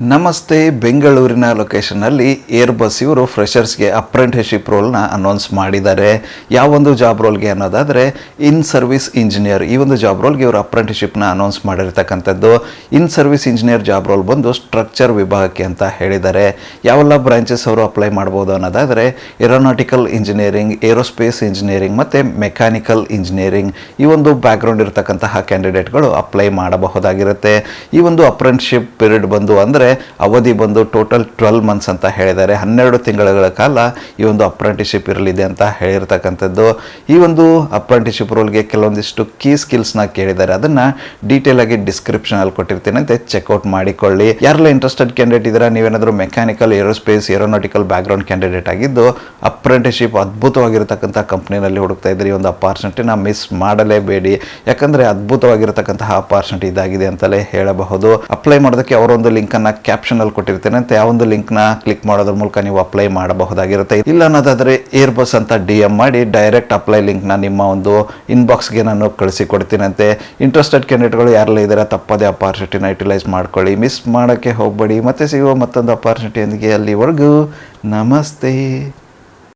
ನಮಸ್ತೆ. ಬೆಂಗಳೂರಿನ ಲೊಕೇಶನ್ನಲ್ಲಿ ಏರ್ಬಸ್ ಇವರು ಫ್ರೆಷರ್ಸ್ಗೆ ಅಪ್ರೆಂಟಿಸ್ಶಿಪ್ ರೋಲ್ನ ಅನೌನ್ಸ್ ಮಾಡಿದ್ದಾರೆ. ಯಾವೊಂದು ಜಾಬ್ ರೋಲ್ಗೆ ಅನ್ನೋದಾದರೆ ಇನ್ ಸರ್ವಿಸ್ ಇಂಜಿನಿಯರ್. ಈ ಒಂದು ಜಾಬ್ ರೋಲ್ಗೆ ಇವರು ಅಪ್ರೆಂಟಿಸ್ಶಿಪ್ನ ಅನೌನ್ಸ್ ಮಾಡಿರ್ತಕ್ಕಂಥದ್ದು. ಇನ್ ಸರ್ವಿಸ್ ಇಂಜಿನಿಯರ್ ಜಾಬ್ ರೋಲ್ ಬಂದು ಸ್ಟ್ರಕ್ಚರ್ ವಿಭಾಗಕ್ಕೆ ಅಂತ ಹೇಳಿದ್ದಾರೆ. ಯಾವೆಲ್ಲ ಬ್ರಾಂಚಸ್ ಅವರು ಅಪ್ಲೈ ಮಾಡ್ಬೋದು ಅನ್ನೋದಾದರೆ ಏರೋನಾಟಿಕಲ್ ಇಂಜಿನಿಯರಿಂಗ್, ಏರೋಸ್ಪೇಸ್ ಇಂಜಿನಿಯರಿಂಗ್ ಮತ್ತು ಮೆಕ್ಯಾನಿಕಲ್ ಇಂಜಿನಿಯರಿಂಗ್. ಈ ಒಂದು ಬ್ಯಾಕ್ಗ್ರೌಂಡ್ ಇರತಕ್ಕಂತಹ ಕ್ಯಾಂಡಿಡೇಟ್ಗಳು ಅಪ್ಲೈ ಮಾಡಬಹುದಾಗಿರುತ್ತೆ. ಈ ಒಂದು ಅಪ್ರೆಂಟಿಸ್ಶಿಪ್ ಪೀರಿಯಡ್ ಬಂದು ಅಂದರೆ ಅವಧಿ ಬಂದು ಟೋಟಲ್ 12 ಮಂತ್ಸ್ ಅಂತ ಹೇಳಿದ್ದಾರೆ. 12 ತಿಂಗಳ ಕಾಲ ಈ ಒಂದು ಅಪ್ರೆಂಟಿಸ್ಶಿಪ್ ಇರಲಿದೆ ಅಂತ ಹೇಳಿರ್ತಕ್ಕಂಥದ್ದು. ಈ ಒಂದು ಅಪ್ರೆಂಟಿಸ್ಶಿಪ್ ರೋಲ್ಗೆ ಕೆಲವೊಂದಿಷ್ಟು ಕೀ ಸ್ಕಿಲ್ಸ್ನ ಕೇಳಿದ್ದಾರೆ. ಅದನ್ನು ಡೀಟೇಲ್ ಆಗಿ ಡಿಸ್ಕ್ರಿಪ್ಷನಲ್ಲಿ ಕೊಟ್ಟಿರ್ತೀನಿ ಅಂತ ಚೆಕ್ಔಟ್ ಮಾಡಿಕೊಳ್ಳಿ. ಯಾರೆಲ್ಲ ಇಂಟ್ರೆಸ್ಟೆಡ್ ಕ್ಯಾಂಡಿಡೇಟ್ ಇದ್ದೀರಾ, ನೀವೇನಾದರೂ mechanical, aerospace, aeronautical background candidate ಆಗಿದ್ದು ಅಪ್ರೆಂಟಿಸ್ಶಿಪ್ ಅದ್ಭುತವಾಗಿರತಕ್ಕಂಥ ಕಂಪ್ನಿನಲ್ಲಿ ಹುಡುಕ್ತಾ ಇದ್ದೀರಿ, ಒಂದು ಅಪಾರ್ಚುನಿಟಿನ ಮಿಸ್ ಮಾಡಲೇಬೇಡಿ. ಯಾಕಂದರೆ ಅದ್ಭುತವಾಗಿರತಕ್ಕಂತಹ ಅಪಾರ್ಚುನಿಟಿ ಇದಾಗಿದೆ ಅಂತಲೇ ಹೇಳಬಹುದು. ಅಪ್ಲೈ ಮಾಡೋದಕ್ಕೆ ಅವರೊಂದು ಲಿಂಕನ್ನು ಕ್ಯಾಪ್ಷನಲ್ಲಿ ಕೊಟ್ಟಿರ್ತೇನೆ ಅಂತ ಆ ಒಂದು ಲಿಂಕ್ನ ಕ್ಲಿಕ್ ಮಾಡೋದ್ರ ಮೂಲಕ ನೀವು ಅಪ್ಲೈ ಮಾಡಬಹುದಾಗಿರುತ್ತೆ. ಇಲ್ಲ ಅನ್ನೋದಾದರೆ ಏರ್ಬಸ್ ಅಂತ DM ಮಾಡಿ ಡೈರೆಕ್ಟ್ ಅಪ್ಲೈ ಲಿಂಕ್ನ ನಿಮ್ಮ ಒಂದು ಇನ್ಬಾಕ್ಸ್ಗೆ ನಾನು ಕಳಿಸಿಕೊಡ್ತೀನಿ ಅಂತೆ. ಇಂಟ್ರೆಸ್ಟೆಡ್ ಕ್ಯಾಂಡಿಡೇಟ್ಗಳು ಯಾರೆಲ್ಲ ಇದ್ದಾರೆ ತಪ್ಪದೇ ಅಪಾರ್ಚುನಿಟಿನ ಯುಟಿಲೈಸ್ ಮಾಡ್ಕೊಳ್ಳಿ, ಮಿಸ್ ಮಾಡೋಕ್ಕೆ ಹೋಗಬೇಡಿ. ಮತ್ತೆ ಸಿಗುವ ಮತ್ತೊಂದು ಅಪಾರ್ಚುನಿಟಿಯೊಂದಿಗೆ. ಅಲ್ಲಿವರೆಗೂ ನಮಸ್ತೆ.